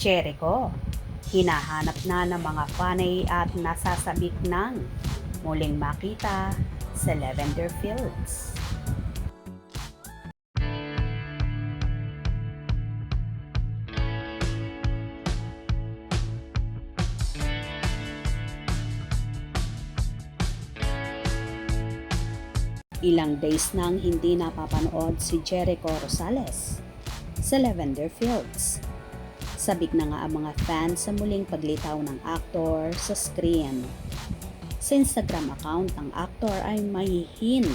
Jericho, hinahanap na ng mga fanay at nasasabik ng muling makita sa Lavender Fields. Ilang days nang hindi napapanood si Jericho Rosales sa Lavender Fields. Sabik na nga ang mga fans sa muling paglitaw ng aktor sa screen. Sa Instagram account ng aktor ay may hint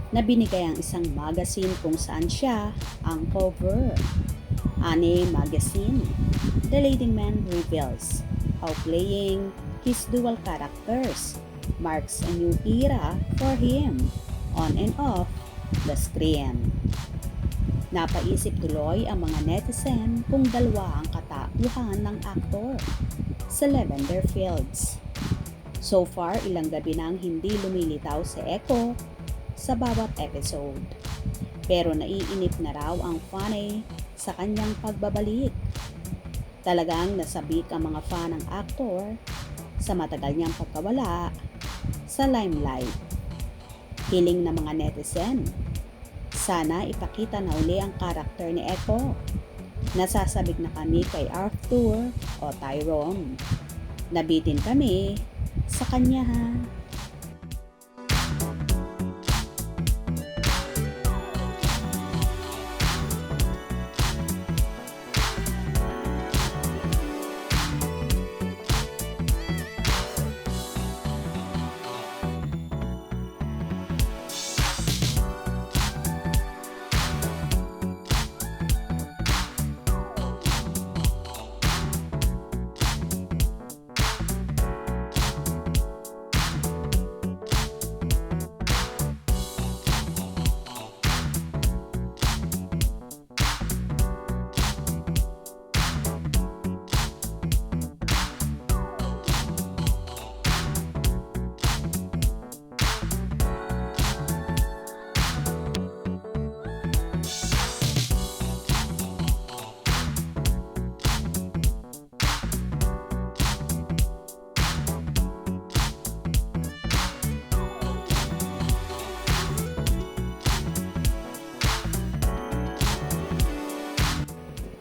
na binigay ang isang magazine kung saan siya ang cover. Ani magazine, the leading man reveals how playing his dual characters marks a new era for him on and off the screen. Napaisip tuloy ang mga netizen kung dalawa ang katauhan ng aktor sa Lavender Fields. So far, ilang gabi nang hindi lumilitaw si Echo sa bawat episode. Pero naiinip na raw ang fanay sa kanyang pagbabalik. Talagang nasabik ang mga fan ng aktor sa matagal niyang pagkawala sa limelight. Hiling ng mga netizen, sana ipakita na uli ang karakter ni Echo. Nasasabik na kami kay Arthur o Tyrone. Nabitin kami sa kanya ha.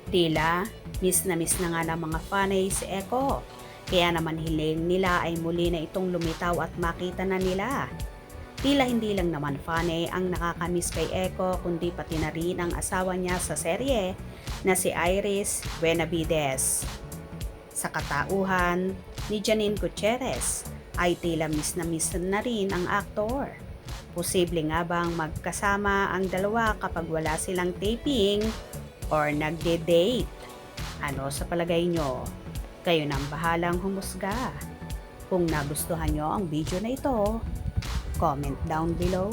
Tila, miss na nga ng mga fanay si Echo. Kaya naman hiling nila ay muli na itong lumitaw at makita na nila. Tila hindi lang naman fanay ang nakakamiss kay Echo kundi pati na rin ang asawa niya sa serye na si Iris Benavides. Sa katauhan ni Janine Gutierrez ay tila miss na rin ang aktor. Posible nga bang magkasama ang dalawa kapag wala silang taping or nagde-date? Ano sa palagay nyo? Kayo nang bahalang humusga. Kung nagustuhan nyo ang video na ito, comment down below.